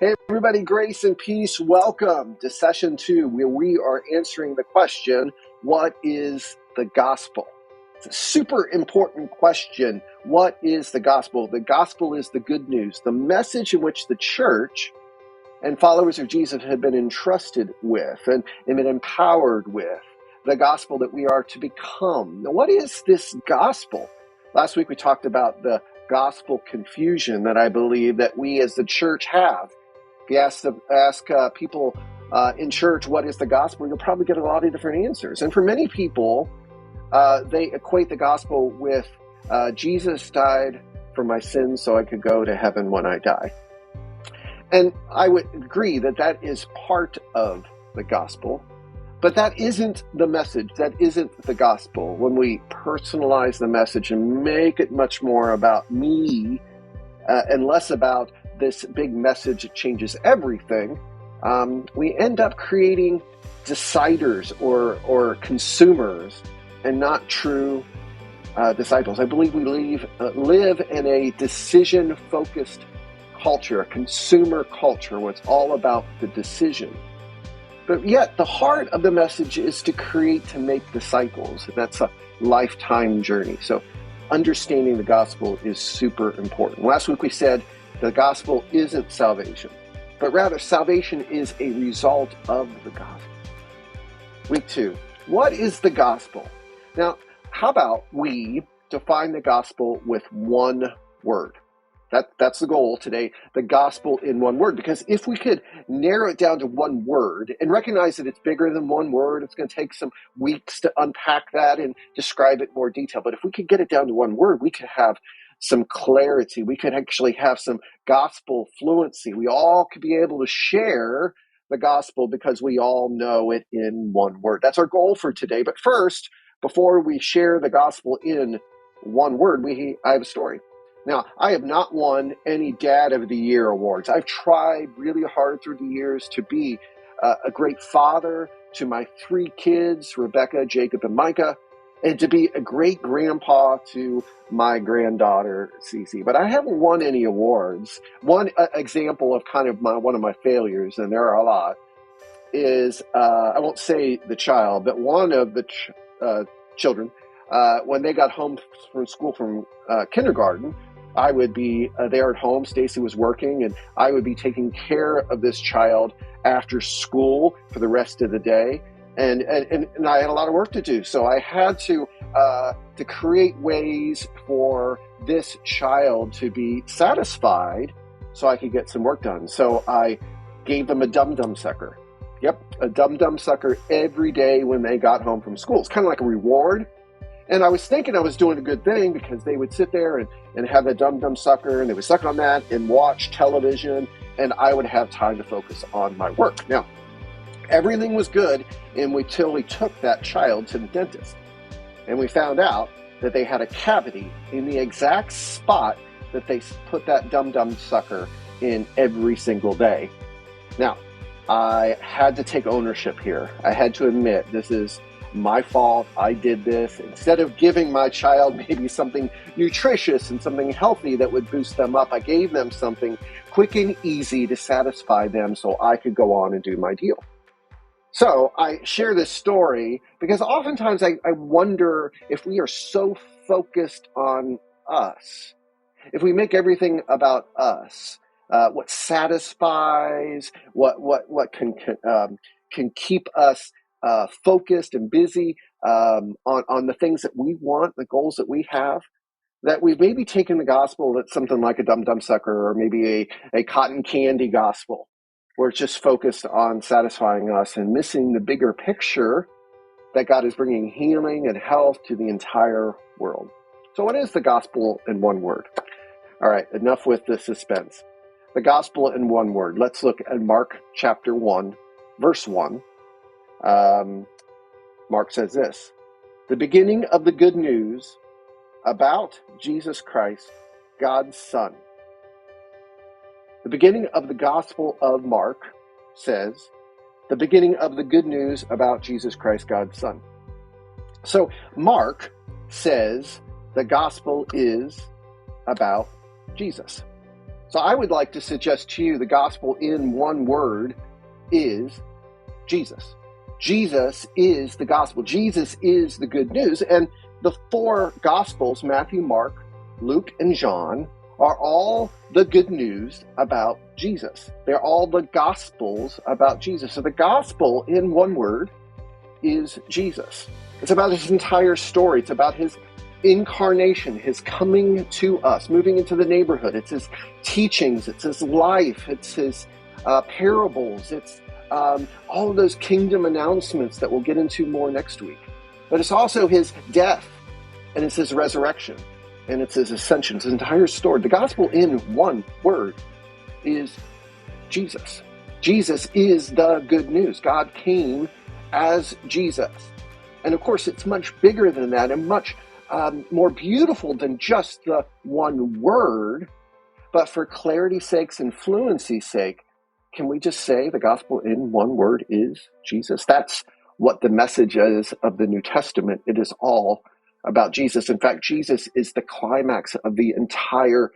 Hey, everybody, grace and peace. Welcome to session 2, where we are answering the question, what is the gospel? It's a super important question. What is the gospel? The gospel is the good news, the message in which the church and followers of Jesus have been entrusted with and been empowered with, the gospel that we are to become. Now, what is this gospel? Last week we talked about the gospel confusion that I believe that we as the church have. If you ask people in church what is the gospel, you'll probably get a lot of different answers. And for many people, they equate the gospel with Jesus died for my sins so I could go to heaven when I die. And I would agree that that is part of the gospel, but that isn't the message. That isn't the gospel. When we personalize the message and make it much more about me and less about this big message that changes everything, we end up creating deciders or consumers and not true disciples. I believe we live in a decision-focused culture, a consumer culture, where it's all about the decision. But yet the heart of the message is to make disciples. And that's a lifetime journey. So understanding the gospel is super important. Last week we said the gospel isn't salvation, but rather salvation is a result of the gospel. Week 2, what is the gospel? Now, how about we define the gospel with one word? That's the goal today, the gospel in one word. Because if we could narrow it down to one word and recognize that it's bigger than one word, it's going to take some weeks to unpack that and describe it in more detail. But if we could get it down to one word, we could have some clarity. We could actually have some gospel fluency. We all could be able to share the gospel because we all know it in one word. That's our goal for today. But first, before we share the gospel in one word, I have a story. Now, I have not won any Dad of the Year awards. I've tried really hard through the years to be a great father to my 3 kids, Rebecca, Jacob, and Micah, and to be a great grandpa to my granddaughter, Cece. But I haven't won any awards. One example of one of my failures, and there are a lot, is, I won't say the child, but one of the children, when they got home from school from kindergarten, I would be there at home. Stacy was working, and I would be taking care of this child after school for the rest of the day. And I had a lot of work to do. So I had to create ways for this child to be satisfied so I could get some work done. So I gave them a dum-dum sucker. Yep, a dum-dum sucker every day when they got home from school. It's kind of like a reward. And I was thinking I was doing a good thing because they would sit there and have the dum-dum sucker, and they would suck on that and watch television, and I would have time to focus on my work. Now, everything was good until we took that child to the dentist. And we found out that they had a cavity in the exact spot that they put that dum-dum sucker in every single day. Now, I had to take ownership here. I had to admit, this is my fault. I did this. Instead of giving my child maybe something nutritious and something healthy that would boost them up, I gave them something quick and easy to satisfy them so I could go on and do my deal. So I share this story because oftentimes I wonder if we are so focused on us, if we make everything about us, what satisfies, what can keep us focused and busy on the things that we want, the goals that we have, that we've maybe taken the gospel that's something like a dum-dum sucker or maybe a cotton candy gospel, where it's just focused on satisfying us and missing the bigger picture that God is bringing healing and health to the entire world. So what is the gospel in one word? All right, enough with the suspense. The gospel in one word. Let's look at Mark chapter 1, verse 1. Mark says this: the beginning of the good news about Jesus Christ, God's Son. The beginning of the Gospel of Mark says, the beginning of the good news about Jesus Christ, God's Son. So Mark says the gospel is about Jesus. So I would like to suggest to you the gospel in one word is Jesus. Jesus is the gospel. Jesus is the good news. And the four gospels, Matthew, Mark, Luke, and John, are all the good news about Jesus. They're all the gospels about Jesus. So the gospel in one word is Jesus. It's about his entire story. It's about his incarnation, his coming to us, moving into the neighborhood. It's his teachings. It's his life. It's his parables. It's all of those kingdom announcements that we'll get into more next week. But it's also his death, and it's his resurrection, and it's his ascension, his entire story. The gospel in one word is Jesus. Jesus is the good news. God came as Jesus. And of course, it's much bigger than that and much more beautiful than just the one word. But for clarity's sake and fluency's sake, can we just say the gospel in one word is Jesus? That's what the message is of the New Testament. It is all about Jesus. In fact, Jesus is the climax of the entire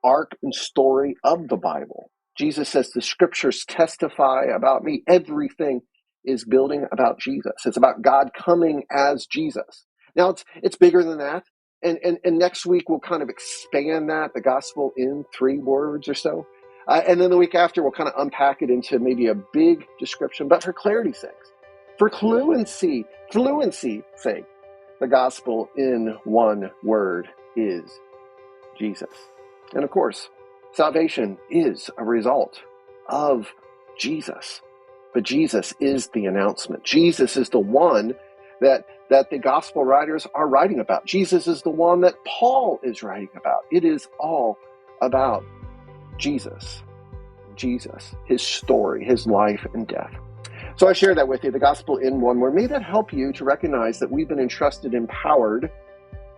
arc and story of the Bible. Jesus says the scriptures testify about me. Everything is building about Jesus. It's about God coming as Jesus. Now, it's bigger than that. And next week, we'll kind of expand that, the gospel in 3 words or so. And then the week after, we'll kind of unpack it into maybe a big description. But for clarity's sake, for fluency's sake, the gospel in one word is Jesus. And of course, salvation is a result of Jesus. But Jesus is the announcement. Jesus is the one that the gospel writers are writing about. Jesus is the one that Paul is writing about. It is all about Jesus. Jesus, his story, his life and death. So I share that with you, the gospel in one word. May that help you to recognize that we've been entrusted, empowered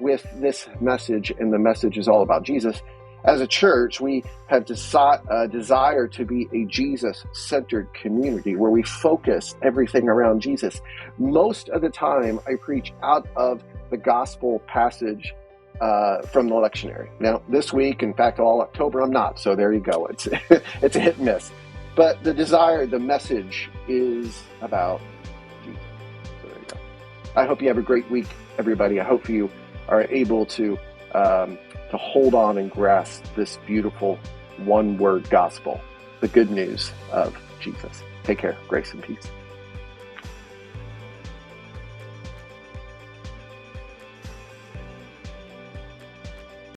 with this message, and the message is all about Jesus. As a church, we have a desire to be a Jesus-centered community where we focus everything around Jesus. Most of the time, I preach out of the gospel passage from the lectionary. Now, this week, in fact, all October, I'm not. So there you go. It's a hit and miss. But the message is about Jesus. So there you go. I hope you have a great week, everybody. I hope you are able to hold on and grasp this beautiful one-word gospel, the good news of Jesus. Take care. Grace and peace.